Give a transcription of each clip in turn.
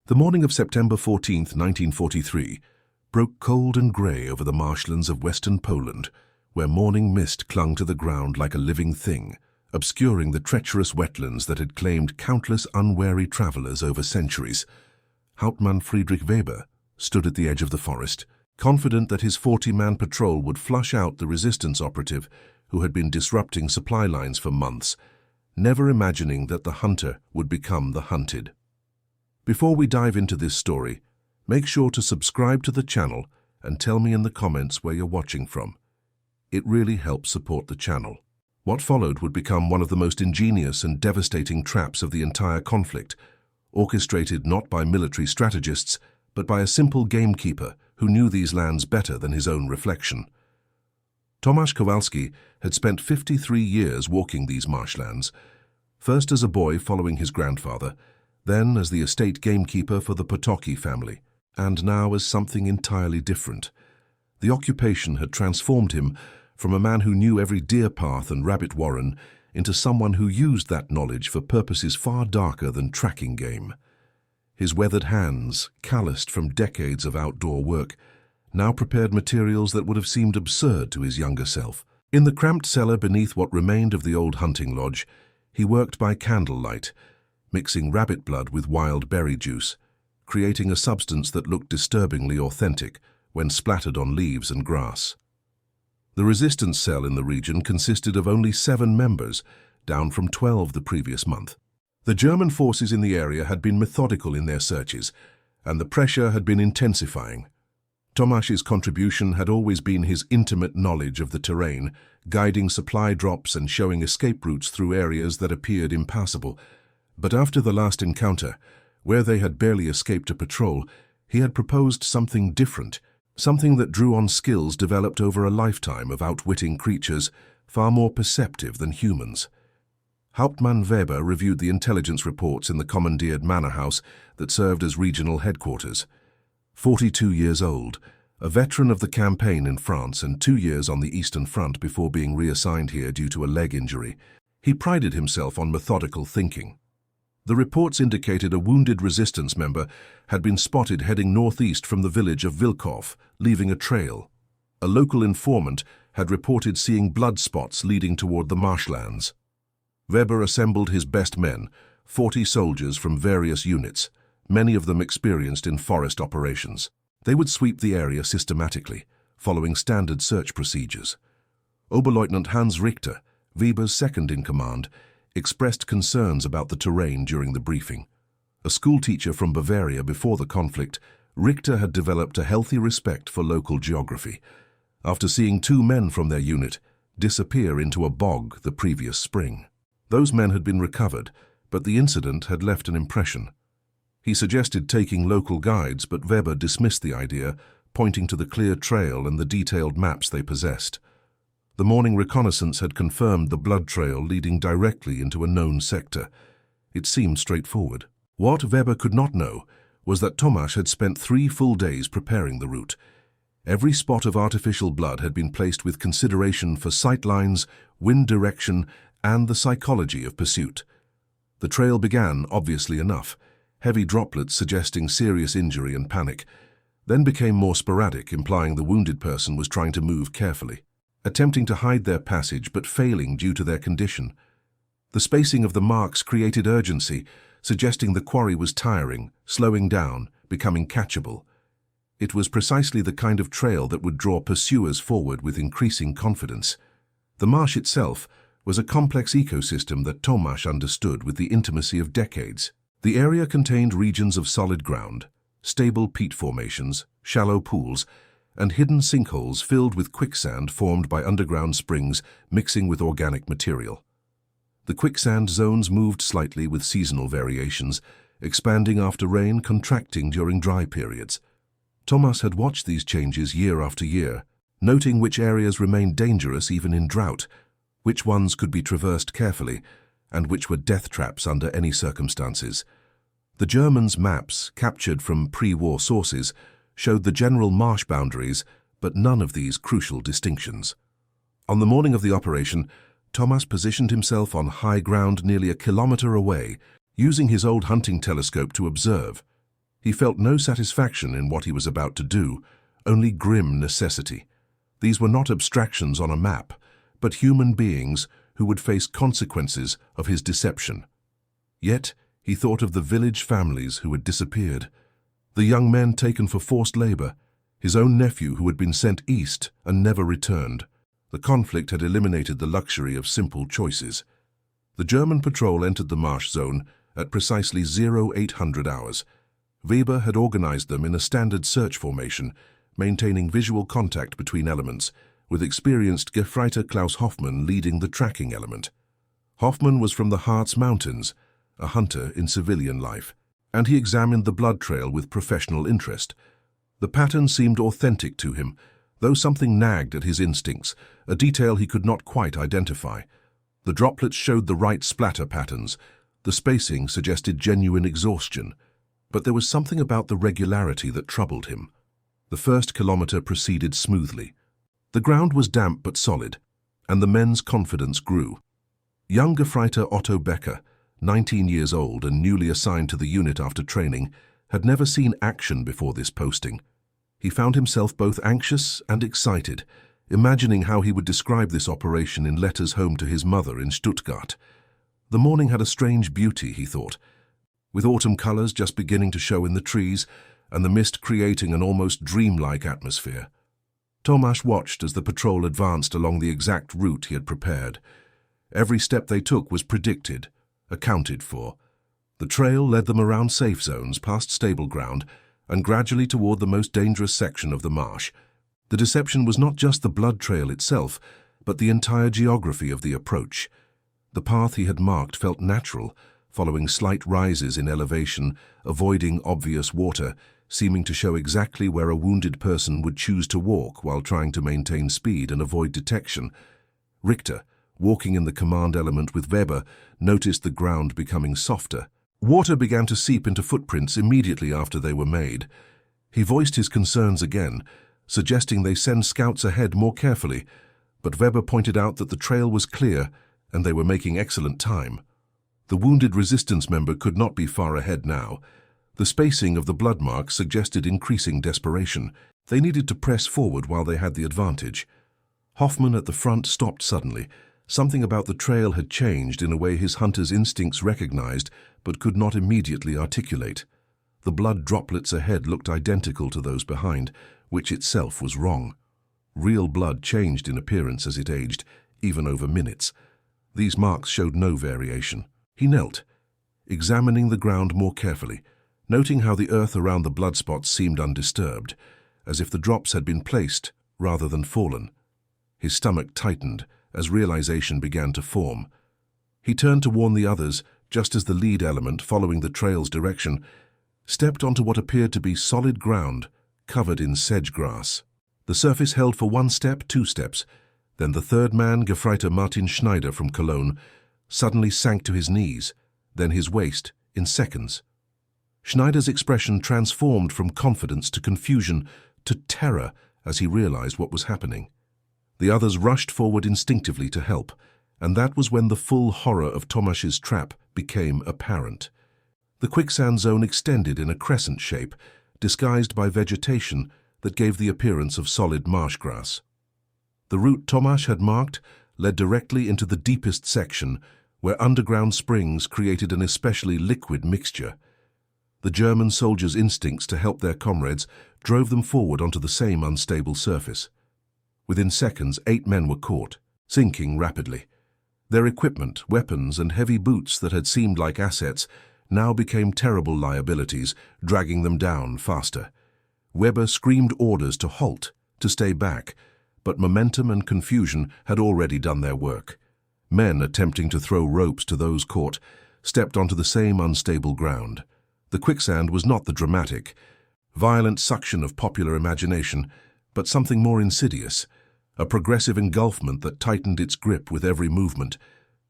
The morning of September 14th, 1943, broke cold and grey over the marshlands of western Poland, where morning mist clung to the ground like a living thing, obscuring the treacherous wetlands that had claimed countless unwary travellers over centuries. Hauptmann Friedrich Weber stood at the edge of the forest, confident that his 40-man patrol would flush out the resistance operative who had been disrupting supply lines for months, never imagining that the hunter would become the hunted. Before we dive into this story, make sure to subscribe to the channel and tell me in the comments where you're watching from. It really helps support the channel. What followed would become one of the most ingenious and devastating traps of the entire conflict, orchestrated not by military strategists, but by a simple gamekeeper who knew these lands better than his own reflection. Tomasz Kowalski had spent 53 years walking these marshlands, first as a boy following his grandfather, then as the estate gamekeeper for the Potocki family, and now as something entirely different. The occupation had transformed him from a man who knew every deer path and rabbit warren into someone who used that knowledge for purposes far darker than tracking game. His weathered hands, calloused from decades of outdoor work, now prepared materials that would have seemed absurd to his younger self. In the cramped cellar beneath what remained of the old hunting lodge, he worked by candlelight, mixing rabbit blood with wild berry juice, creating a substance that looked disturbingly authentic when splattered on leaves and grass. The resistance cell in the region consisted of only 7 members, down from 12 the previous month. The German forces in the area had been methodical in their searches, and the pressure had been intensifying. Tomasz's contribution had always been his intimate knowledge of the terrain, guiding supply drops and showing escape routes through areas that appeared impassable. But after the last encounter, where they had barely escaped a patrol, he had proposed something different, something that drew on skills developed over a lifetime of outwitting creatures far more perceptive than humans. Hauptmann Weber reviewed the intelligence reports in the commandeered manor house that served as regional headquarters. 42 years old, a veteran of the campaign in France and 2 years on the Eastern Front before being reassigned here due to a leg injury, he prided himself on methodical thinking. The reports indicated a wounded resistance member had been spotted heading northeast from the village of Wilkow, leaving a trail. A local informant had reported seeing blood spots leading toward the marshlands. Weber assembled his best men, 40 soldiers from various units, many of them experienced in forest operations. They would sweep the area systematically, following standard search procedures. Oberleutnant Hans Richter, Weber's second-in-command, expressed concerns about the terrain during the briefing. A schoolteacher from Bavaria before the conflict, Richter had developed a healthy respect for local geography, after seeing 2 men from their unit disappear into a bog the previous spring. Those men had been recovered, but the incident had left an impression. He suggested taking local guides, but Weber dismissed the idea, pointing to the clear trail and the detailed maps they possessed. The morning reconnaissance had confirmed the blood trail leading directly into a known sector. It seemed straightforward. What Weber could not know was that Tomasz had spent 3 full days preparing the route. Every spot of artificial blood had been placed with consideration for sight lines, wind direction, and the psychology of pursuit. The trail began, obviously enough, heavy droplets suggesting serious injury and panic, then became more sporadic, implying the wounded person was trying to move carefully, attempting to hide their passage but failing due to their condition. The spacing of the marks created urgency, suggesting the quarry was tiring, slowing down, becoming catchable. It was precisely the kind of trail that would draw pursuers forward with increasing confidence. The marsh itself was a complex ecosystem that Tomasz understood with the intimacy of decades. The area contained regions of solid ground, stable peat formations, shallow pools, and hidden sinkholes filled with quicksand formed by underground springs mixing with organic material. The quicksand zones moved slightly with seasonal variations, expanding after rain, contracting during dry periods. Tomasz had watched these changes year after year, noting which areas remained dangerous even in drought, which ones could be traversed carefully, and which were death traps under any circumstances. The Germans' maps, captured from pre-war sources, showed the general marsh boundaries, but none of these crucial distinctions. On the morning of the operation, Tomasz positioned himself on high ground nearly a kilometer away, using his old hunting telescope to observe. He felt no satisfaction in what he was about to do, only grim necessity. These were not abstractions on a map, but human beings who would face consequences of his deception. Yet, he thought of the village families who had disappeared, the young men taken for forced labor, his own nephew who had been sent east and never returned. The conflict had eliminated the luxury of simple choices. The German patrol entered the marsh zone at precisely 0800 hours. Weber had organized them in a standard search formation, maintaining visual contact between elements, with experienced Gefreiter Klaus Hoffmann leading the tracking element. Hoffmann was from the Harz Mountains, a hunter in civilian life, and he examined the blood trail with professional interest. The pattern seemed authentic to him, though something nagged at his instincts, a detail he could not quite identify. The droplets showed the right splatter patterns. The spacing suggested genuine exhaustion. But there was something about the regularity that troubled him. The first kilometer proceeded smoothly. The ground was damp but solid, and the men's confidence grew. Young Gefreiter Otto Becker, 19 years old and newly assigned to the unit after training, had never seen action before this posting. He found himself both anxious and excited, imagining how he would describe this operation in letters home to his mother in Stuttgart. The morning had a strange beauty, he thought, with autumn colors just beginning to show in the trees and the mist creating an almost dreamlike atmosphere. Tomasz watched as the patrol advanced along the exact route he had prepared. Every step they took was predicted, accounted for. The trail led them around safe zones, past stable ground, and gradually toward the most dangerous section of the marsh. The deception was not just the blood trail itself, but the entire geography of the approach. The path he had marked felt natural, following slight rises in elevation, avoiding obvious water, seeming to show exactly where a wounded person would choose to walk while trying to maintain speed and avoid detection. Richter, walking in the command element with Weber, noticed the ground becoming softer. Water began to seep into footprints immediately after they were made. He voiced his concerns again, suggesting they send scouts ahead more carefully, but Weber pointed out that the trail was clear and they were making excellent time. The wounded resistance member could not be far ahead now. The spacing of the blood marks suggested increasing desperation. They needed to press forward while they had the advantage. Hoffmann at the front stopped suddenly. Something about the trail had changed in a way his hunter's instincts recognized but could not immediately articulate. The blood droplets ahead looked identical to those behind, which itself was wrong. Real blood changed in appearance as it aged, even over minutes. These marks showed no variation. He knelt, examining the ground more carefully, noting how the earth around the blood spots seemed undisturbed, as if the drops had been placed rather than fallen. His stomach tightened as realization began to form. He turned to warn the others, just as the lead element, following the trail's direction, stepped onto what appeared to be solid ground, covered in sedge grass. The surface held for 1 step, 2 steps. Then the third man, Gefreiter Martin Schneider from Cologne, suddenly sank to his knees, then his waist, in seconds. Schneider's expression transformed from confidence to confusion to terror as he realized what was happening. The others rushed forward instinctively to help, and that was when the full horror of Tomasz's trap became apparent. The quicksand zone extended in a crescent shape, disguised by vegetation that gave the appearance of solid marsh grass. The route Tomasz had marked led directly into the deepest section, where underground springs created an especially liquid mixture. The German soldiers' instincts to help their comrades drove them forward onto the same unstable surface. Within seconds, 8 men were caught, sinking rapidly. Their equipment, weapons, and heavy boots that had seemed like assets now became terrible liabilities, dragging them down faster. Weber screamed orders to halt, to stay back, but momentum and confusion had already done their work. Men attempting to throw ropes to those caught stepped onto the same unstable ground. The quicksand was not the dramatic, violent suction of popular imagination, but something more insidious, a progressive engulfment that tightened its grip with every movement.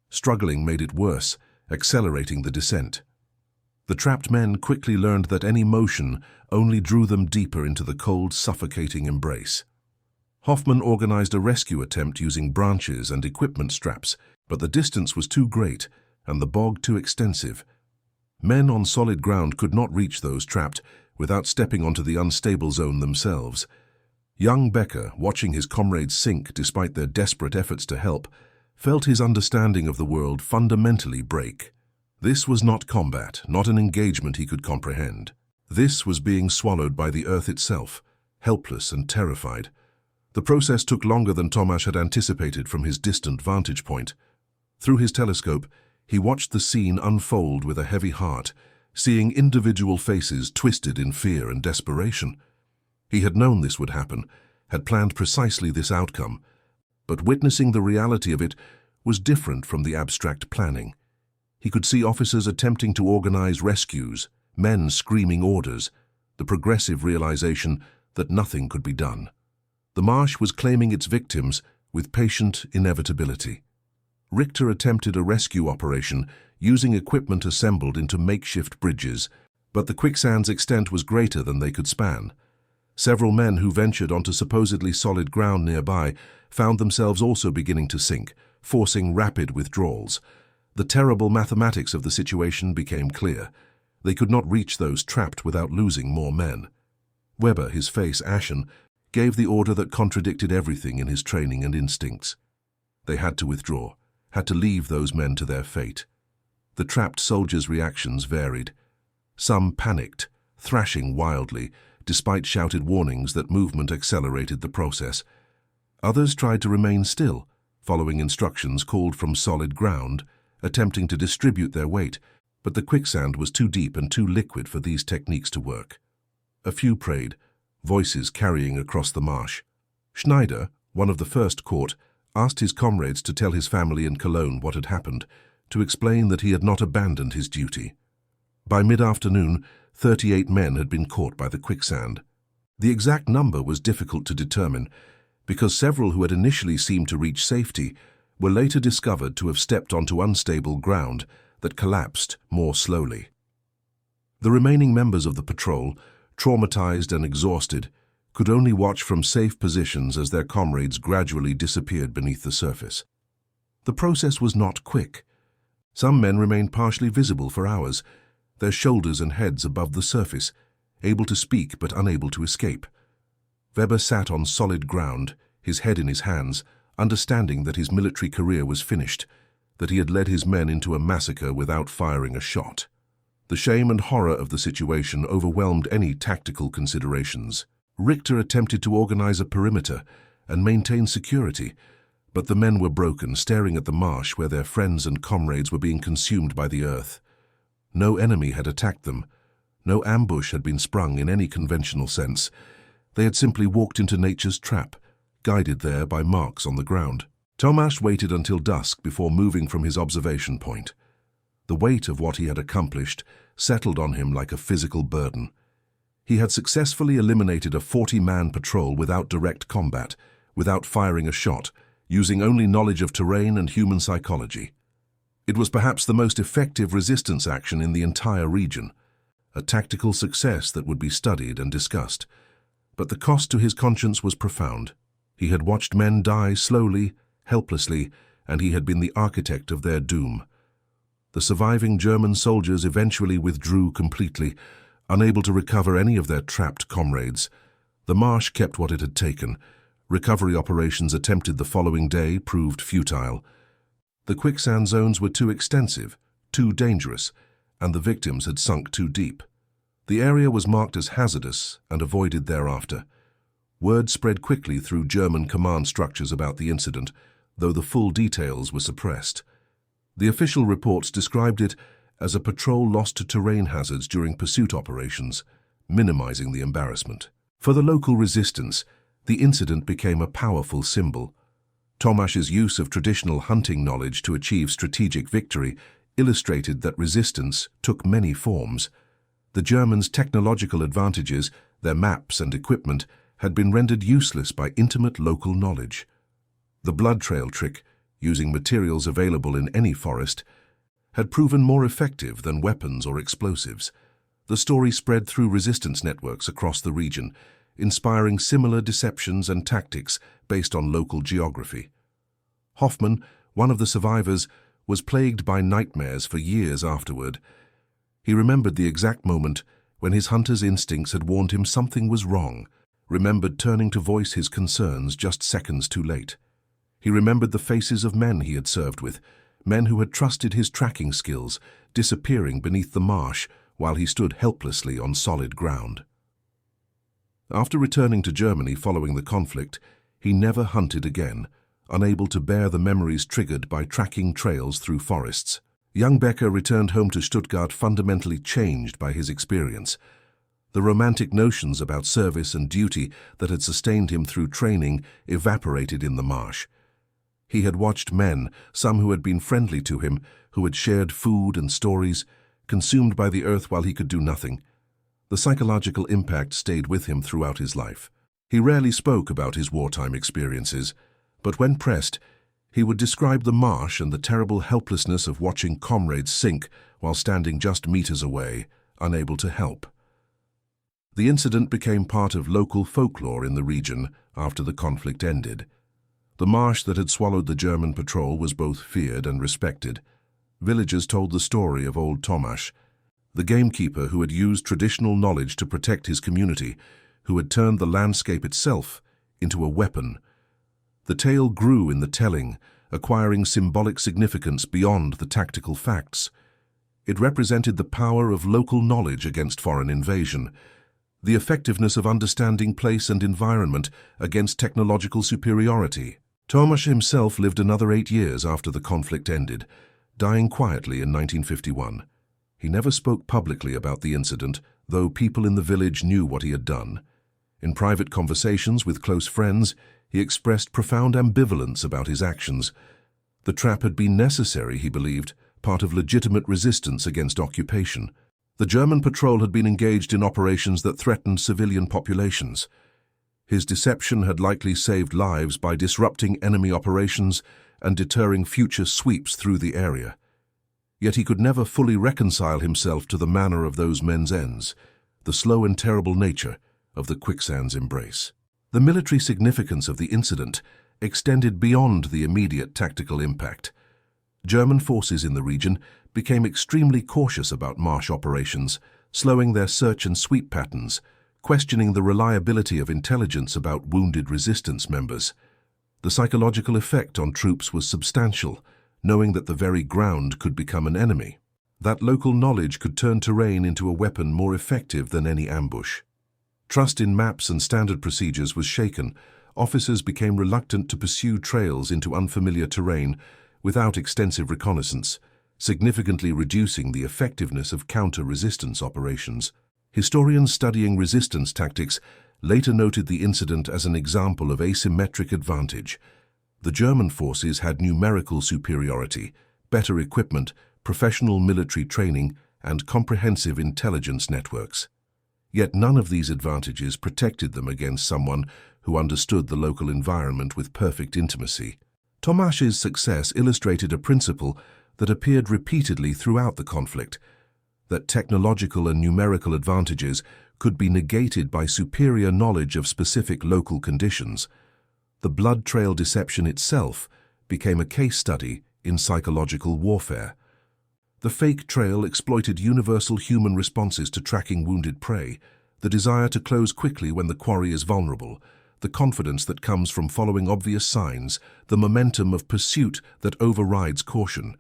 Struggling made it worse, accelerating the descent. The trapped men quickly learned that any motion only drew them deeper into the cold, suffocating embrace. Hoffmann organized a rescue attempt using branches and equipment straps, but the distance was too great and the bog too extensive. Men on solid ground could not reach those trapped without stepping onto the unstable zone themselves. Young Becker, watching his comrades sink despite their desperate efforts to help, felt his understanding of the world fundamentally break. This was not combat, not an engagement he could comprehend. This was being swallowed by the earth itself, helpless and terrified. The process took longer than Tomasz had anticipated from his distant vantage point. Through his telescope, he watched the scene unfold with a heavy heart, seeing individual faces twisted in fear and desperation. He had known this would happen, had planned precisely this outcome, but witnessing the reality of it was different from the abstract planning. He could see officers attempting to organize rescues, men screaming orders, the progressive realization that nothing could be done. The marsh was claiming its victims with patient inevitability. Richter attempted a rescue operation using equipment assembled into makeshift bridges, but the quicksand's extent was greater than they could span. Several men who ventured onto supposedly solid ground nearby found themselves also beginning to sink, forcing rapid withdrawals. The terrible mathematics of the situation became clear. They could not reach those trapped without losing more men. Weber, his face ashen, gave the order that contradicted everything in his training and instincts. They had to withdraw, had to leave those men to their fate. The trapped soldiers' reactions varied. Some panicked, thrashing wildly, despite shouted warnings that movement accelerated the process. Others tried to remain still, following instructions called from solid ground, attempting to distribute their weight, but the quicksand was too deep and too liquid for these techniques to work. A few prayed, voices carrying across the marsh. Schneider, one of the first caught, asked his comrades to tell his family in Cologne what had happened, to explain that he had not abandoned his duty. By mid-afternoon, 38 men had been caught by the quicksand. The exact number was difficult to determine, because several who had initially seemed to reach safety were later discovered to have stepped onto unstable ground that collapsed more slowly. The remaining members of the patrol, traumatized and exhausted, could only watch from safe positions as their comrades gradually disappeared beneath the surface. The process was not quick. Some men remained partially visible for hours, their shoulders and heads above the surface, able to speak but unable to escape. Weber sat on solid ground, his head in his hands, understanding that his military career was finished, that he had led his men into a massacre without firing a shot. The shame and horror of the situation overwhelmed any tactical considerations. Richter attempted to organize a perimeter and maintain security, but the men were broken, staring at the marsh where their friends and comrades were being consumed by the earth. No enemy had attacked them. No ambush had been sprung in any conventional sense. They had simply walked into nature's trap, guided there by marks on the ground. Tomasz waited until dusk before moving from his observation point. The weight of what he had accomplished settled on him like a physical burden. He had successfully eliminated a 40-man patrol without direct combat, without firing a shot, using only knowledge of terrain and human psychology. It was perhaps the most effective resistance action in the entire region, a tactical success that would be studied and discussed. But the cost to his conscience was profound. He had watched men die slowly, helplessly, and he had been the architect of their doom. The surviving German soldiers eventually withdrew completely, unable to recover any of their trapped comrades. The marsh kept what it had taken. Recovery operations attempted the following day proved futile. The quicksand zones were too extensive, too dangerous, and the victims had sunk too deep. The area was marked as hazardous and avoided thereafter. Word spread quickly through German command structures about the incident, though the full details were suppressed. The official reports described it as a patrol lost to terrain hazards during pursuit operations, minimizing the embarrassment. For the local resistance, the incident became a powerful symbol. Tomasz's use of traditional hunting knowledge to achieve strategic victory illustrated that resistance took many forms. The Germans' technological advantages, their maps and equipment, had been rendered useless by intimate local knowledge. The blood trail trick, using materials available in any forest, had proven more effective than weapons or explosives. The story spread through resistance networks across the region, inspiring similar deceptions and tactics based on local geography. Hoffmann, one of the survivors, was plagued by nightmares for years afterward. He remembered the exact moment when his hunter's instincts had warned him something was wrong, remembered turning to voice his concerns just seconds too late. He remembered the faces of men he had served with, men who had trusted his tracking skills, disappearing beneath the marsh while he stood helplessly on solid ground. After returning to Germany following the conflict, he never hunted again, unable to bear the memories triggered by tracking trails through forests. Young Becker returned home to Stuttgart fundamentally changed by his experience. The romantic notions about service and duty that had sustained him through training evaporated in the marsh. He had watched men, some who had been friendly to him, who had shared food and stories, consumed by the earth while he could do nothing. The psychological impact stayed with him throughout his life. He rarely spoke about his wartime experiences, but when pressed, he would describe the marsh and the terrible helplessness of watching comrades sink while standing just meters away, unable to help. The incident became part of local folklore in the region after the conflict ended. The marsh that had swallowed the German patrol was both feared and respected. Villagers told the story of old Tomasz, the gamekeeper who had used traditional knowledge to protect his community, who had turned the landscape itself into a weapon. The tale grew in the telling, acquiring symbolic significance beyond the tactical facts. It represented the power of local knowledge against foreign invasion, the effectiveness of understanding place and environment against technological superiority. Tomasz himself lived another 8 years after the conflict ended, dying quietly in 1951. He never spoke publicly about the incident, though people in the village knew what he had done. In private conversations with close friends, he expressed profound ambivalence about his actions. The trap had been necessary, he believed, part of legitimate resistance against occupation. The German patrol had been engaged in operations that threatened civilian populations. His deception had likely saved lives by disrupting enemy operations and deterring future sweeps through the area. Yet he could never fully reconcile himself to the manner of those men's ends, the slow and terrible nature of the Quicksand's embrace. The military significance of the incident extended beyond the immediate tactical impact. German forces in the region became extremely cautious about marsh operations, slowing their search and sweep patterns, questioning the reliability of intelligence about wounded resistance members. The psychological effect on troops was substantial, knowing that the very ground could become an enemy. That local knowledge could turn terrain into a weapon more effective than any ambush. Trust in maps and standard procedures was shaken. Officers became reluctant to pursue trails into unfamiliar terrain without extensive reconnaissance, significantly reducing the effectiveness of counter-resistance operations. Historians studying resistance tactics later noted the incident as an example of asymmetric advantage. The German forces had numerical superiority, better equipment, professional military training, and comprehensive intelligence networks. Yet none of these advantages protected them against someone who understood the local environment with perfect intimacy. Tomasz's success illustrated a principle that appeared repeatedly throughout the conflict, that technological and numerical advantages could be negated by superior knowledge of specific local conditions. The blood trail deception itself became a case study in psychological warfare. The fake trail exploited universal human responses to tracking wounded prey, the desire to close quickly when the quarry is vulnerable, the confidence that comes from following obvious signs, the momentum of pursuit that overrides caution.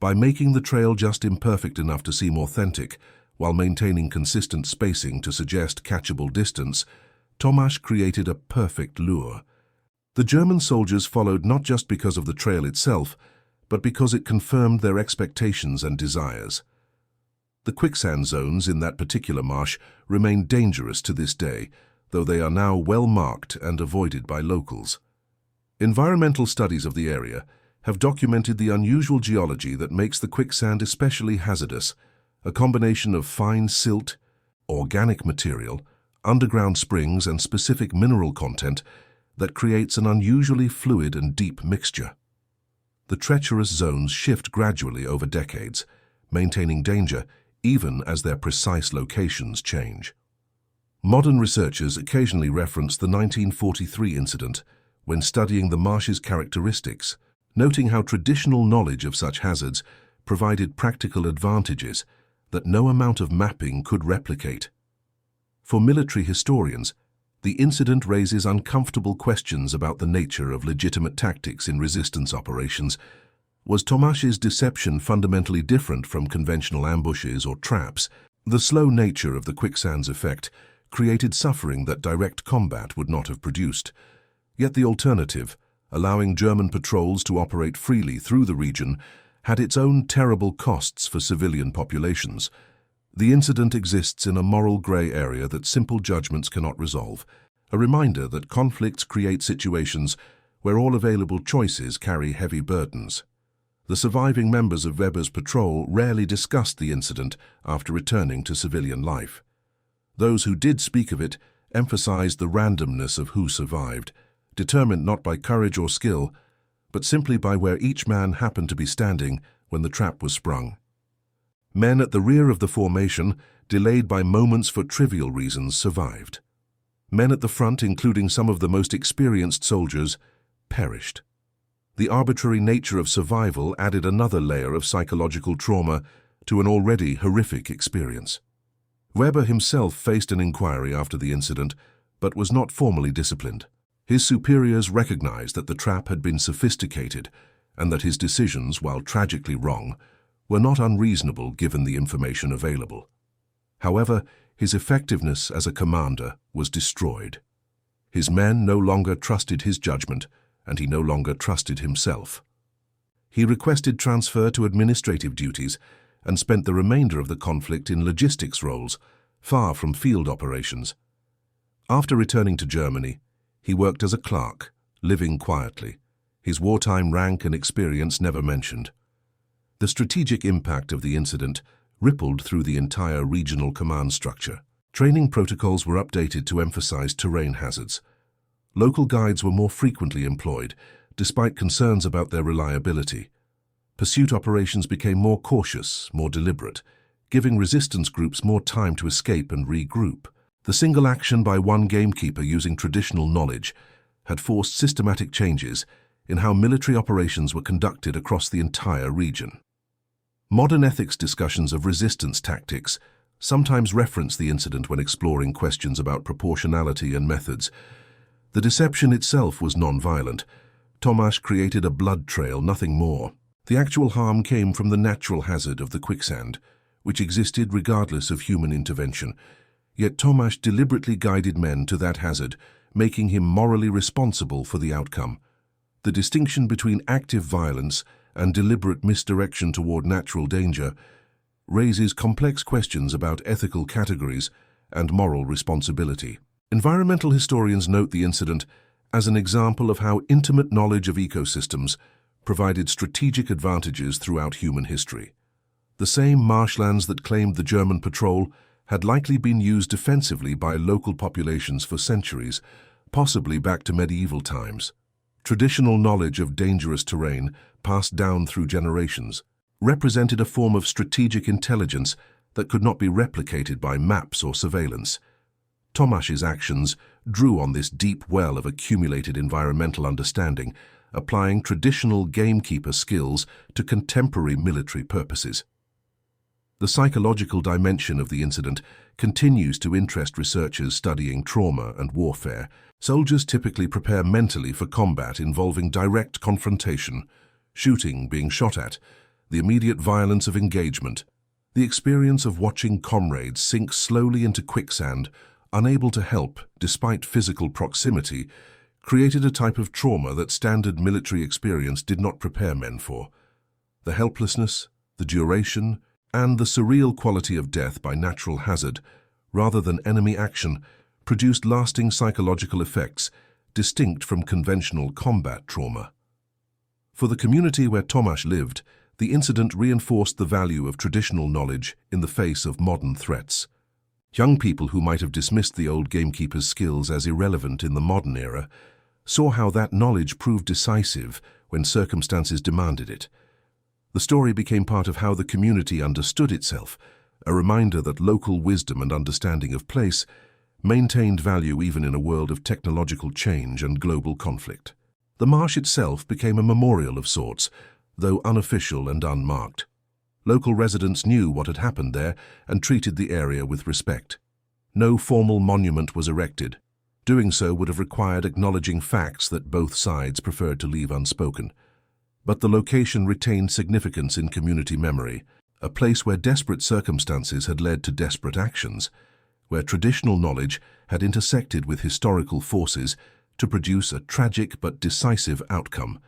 By making the trail just imperfect enough to seem authentic, while maintaining consistent spacing to suggest catchable distance, Tomasz created a perfect lure. The German soldiers followed not just because of the trail itself, but because it confirmed their expectations and desires. The quicksand zones in that particular marsh remain dangerous to this day, though they are now well marked and avoided by locals. Environmental studies of the area have documented the unusual geology that makes the quicksand especially hazardous, a combination of fine silt, organic material, underground springs, and specific mineral content that creates an unusually fluid and deep mixture. The treacherous zones shift gradually over decades, maintaining danger even as their precise locations change. Modern researchers occasionally reference the 1943 incident when studying the marsh's characteristics, noting how traditional knowledge of such hazards provided practical advantages that no amount of mapping could replicate. For military historians, the incident raises uncomfortable questions about the nature of legitimate tactics in resistance operations. Was Tomasz's deception fundamentally different from conventional ambushes or traps? The slow nature of the Quicksand's effect created suffering that direct combat would not have produced. Yet the alternative, allowing German patrols to operate freely through the region, had its own terrible costs for civilian populations. The incident exists in a moral grey area that simple judgments cannot resolve, a reminder that conflicts create situations where all available choices carry heavy burdens. The surviving members of Weber's patrol rarely discussed the incident after returning to civilian life. Those who did speak of it emphasized the randomness of who survived, determined not by courage or skill, but simply by where each man happened to be standing when the trap was sprung. Men at the rear of the formation, delayed by moments for trivial reasons, survived. Men at the front, including some of the most experienced soldiers, perished. The arbitrary nature of survival added another layer of psychological trauma to an already horrific experience. Weber himself faced an inquiry after the incident, but was not formally disciplined. His superiors recognized that the trap had been sophisticated and that his decisions, while tragically wrong, were not unreasonable given the information available. However, his effectiveness as a commander was destroyed. His men no longer trusted his judgment, and he no longer trusted himself. He requested transfer to administrative duties and spent the remainder of the conflict in logistics roles, far from field operations. After returning to Germany, he worked as a clerk, living quietly, his wartime rank and experience never mentioned. The strategic impact of the incident rippled through the entire regional command structure. Training protocols were updated to emphasize terrain hazards. Local guides were more frequently employed, despite concerns about their reliability. Pursuit operations became more cautious, more deliberate, giving resistance groups more time to escape and regroup. The single action by one gamekeeper using traditional knowledge had forced systematic changes in how military operations were conducted across the entire region. Modern ethics discussions of resistance tactics sometimes reference the incident when exploring questions about proportionality and methods. The deception itself was non-violent. Tomasz created a blood trail, nothing more. The actual harm came from the natural hazard of the quicksand, which existed regardless of human intervention. Yet Tomasz deliberately guided men to that hazard, making him morally responsible for the outcome. The distinction between active violence and deliberate misdirection toward natural danger raises complex questions about ethical categories and moral responsibility. Environmental historians note the incident as an example of how intimate knowledge of ecosystems provided strategic advantages throughout human history. The same marshlands that claimed the German patrol had likely been used defensively by local populations for centuries, possibly back to medieval times. Traditional knowledge of dangerous terrain, passed down through generations, represented a form of strategic intelligence that could not be replicated by maps or surveillance. Tomasz's actions drew on this deep well of accumulated environmental understanding, applying traditional gamekeeper skills to contemporary military purposes. The psychological dimension of the incident continues to interest researchers studying trauma and warfare. Soldiers typically prepare mentally for combat involving direct confrontation, shooting, being shot at, the immediate violence of engagement. The experience of watching comrades sink slowly into quicksand, unable to help despite physical proximity, created a type of trauma that standard military experience did not prepare men for. The helplessness, the duration, and the surreal quality of death by natural hazard, rather than enemy action, produced lasting psychological effects distinct from conventional combat trauma. For the community where Tomasz lived, the incident reinforced the value of traditional knowledge in the face of modern threats. Young people who might have dismissed the old gamekeeper's skills as irrelevant in the modern era saw how that knowledge proved decisive when circumstances demanded it. The story became part of how the community understood itself, a reminder that local wisdom and understanding of place maintained value even in a world of technological change and global conflict. The marsh itself became a memorial of sorts, though unofficial and unmarked. Local residents knew what had happened there and treated the area with respect. No formal monument was erected. Doing so would have required acknowledging facts that both sides preferred to leave unspoken. But the location retained significance in community memory, a place where desperate circumstances had led to desperate actions, where traditional knowledge had intersected with historical forces to produce a tragic but decisive outcome.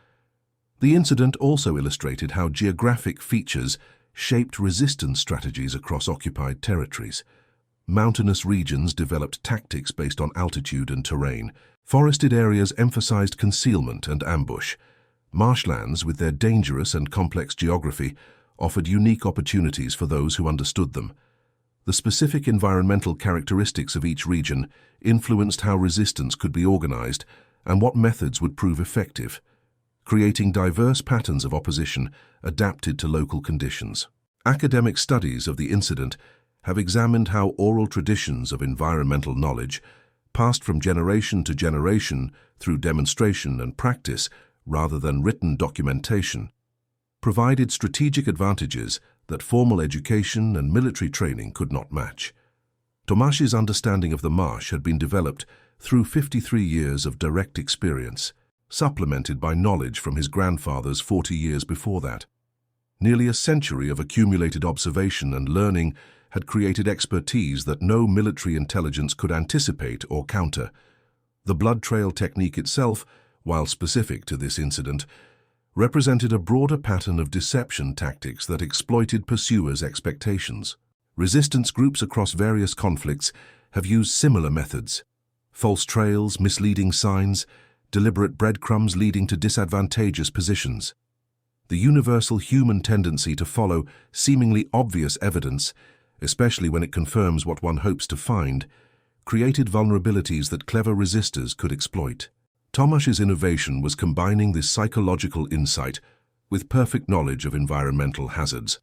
The incident also illustrated how geographic features shaped resistance strategies across occupied territories. Mountainous regions developed tactics based on altitude and terrain. Forested areas emphasized concealment and ambush. Marshlands, with their dangerous and complex geography, offered unique opportunities for those who understood them. The specific environmental characteristics of each region influenced how resistance could be organized and what methods would prove effective, creating diverse patterns of opposition adapted to local conditions. Academic studies of the incident have examined how oral traditions of environmental knowledge, passed from generation to generation through demonstration and practice rather than written documentation, provided strategic advantages that formal education and military training could not match. Tomasz's understanding of the marsh had been developed through 53 years of direct experience, supplemented by knowledge from his grandfathers 40 years before that. Nearly a century of accumulated observation and learning had created expertise that no military intelligence could anticipate or counter. The blood trail technique itself, while specific to this incident, represented a broader pattern of deception tactics that exploited pursuers' expectations. Resistance groups across various conflicts have used similar methods: false trails, misleading signs, deliberate breadcrumbs leading to disadvantageous positions. The universal human tendency to follow seemingly obvious evidence, especially when it confirms what one hopes to find, created vulnerabilities that clever resistors could exploit. Tomasz's innovation was combining this psychological insight with perfect knowledge of environmental hazards.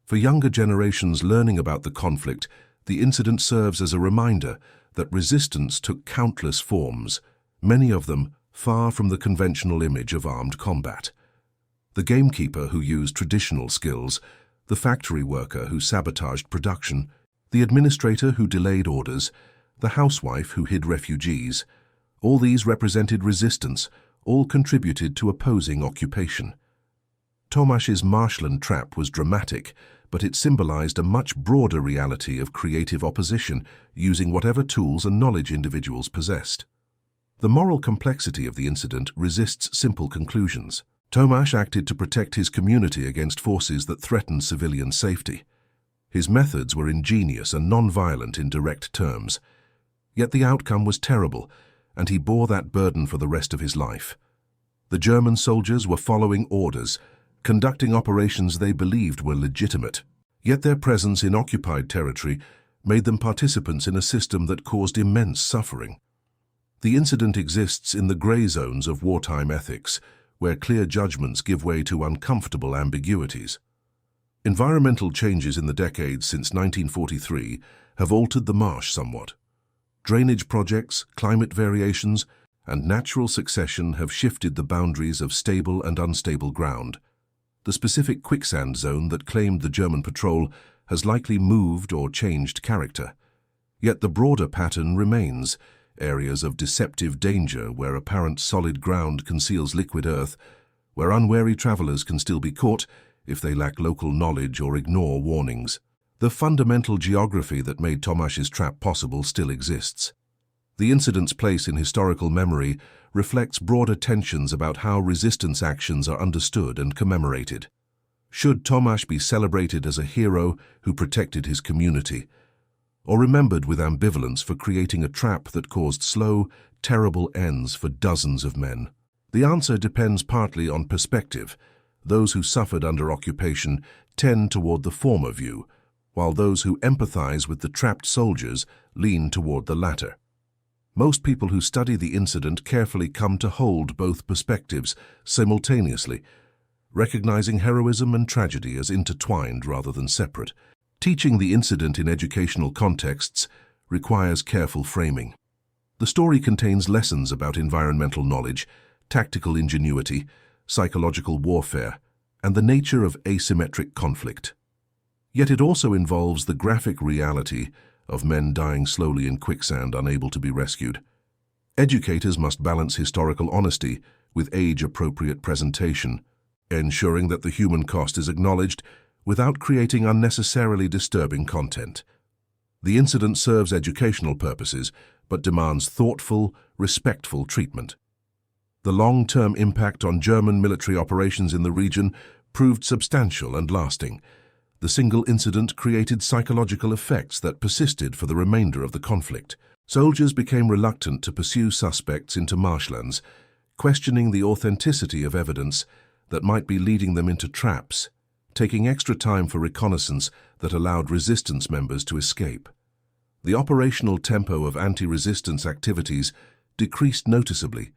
For younger generations learning about the conflict, the incident serves as a reminder that resistance took countless forms, many of them far from the conventional image of armed combat. The gamekeeper who used traditional skills, the factory worker who sabotaged production, the administrator who delayed orders, the housewife who hid refugees, all these represented resistance, all contributed to opposing occupation. Tomasz's marshland trap was dramatic, but it symbolized a much broader reality of creative opposition using whatever tools and knowledge individuals possessed. The moral complexity of the incident resists simple conclusions. Tomasz acted to protect his community against forces that threatened civilian safety. His methods were ingenious and non-violent in direct terms. Yet the outcome was terrible, and he bore that burden for the rest of his life. The German soldiers were following orders, conducting operations they believed were legitimate. Yet their presence in occupied territory made them participants in a system that caused immense suffering. The incident exists in the gray zones of wartime ethics, where clear judgments give way to uncomfortable ambiguities. Environmental changes in the decades since 1943 have altered the marsh somewhat. Drainage projects, climate variations, and natural succession have shifted the boundaries of stable and unstable ground. The specific quicksand zone that claimed the German patrol has likely moved or changed character. Yet the broader pattern remains: areas of deceptive danger where apparent solid ground conceals liquid earth, where unwary travelers can still be caught if they lack local knowledge or ignore warnings. The fundamental geography that made Tomasz's trap possible still exists. The incident's place in historical memory reflects broader tensions about how resistance actions are understood and commemorated. Should Tomasz be celebrated as a hero who protected his community, or remembered with ambivalence for creating a trap that caused slow, terrible ends for dozens of men? The answer depends partly on perspective. Those who suffered under occupation tend toward the former view, while those who empathize with the trapped soldiers lean toward the latter. Most people who study the incident carefully come to hold both perspectives simultaneously, recognizing heroism and tragedy as intertwined rather than separate. Teaching the incident in educational contexts requires careful framing. The story contains lessons about environmental knowledge, tactical ingenuity, psychological warfare, and the nature of asymmetric conflict. Yet it also involves the graphic reality of men dying slowly in quicksand, unable to be rescued. Educators must balance historical honesty with age-appropriate presentation, ensuring that the human cost is acknowledged without creating unnecessarily disturbing content. The incident serves educational purposes, but demands thoughtful, respectful treatment. The long-term impact on German military operations in the region proved substantial and lasting. The single incident created psychological effects that persisted for the remainder of the conflict. Soldiers became reluctant to pursue suspects into marshlands, questioning the authenticity of evidence that might be leading them into traps, taking extra time for reconnaissance that allowed resistance members to escape. The operational tempo of anti-resistance activities decreased noticeably,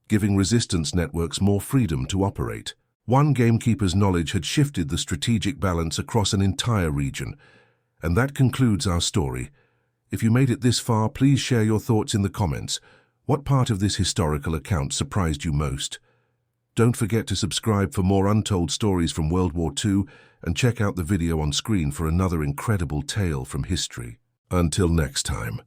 giving resistance networks more freedom to operate. One gamekeeper's knowledge had shifted the strategic balance across an entire region. And that concludes our story. If you made it this far, please share your thoughts in the comments. What part of this historical account surprised you most? Don't forget to subscribe for more untold stories from World War II and check out the video on screen for another incredible tale from history. Until next time.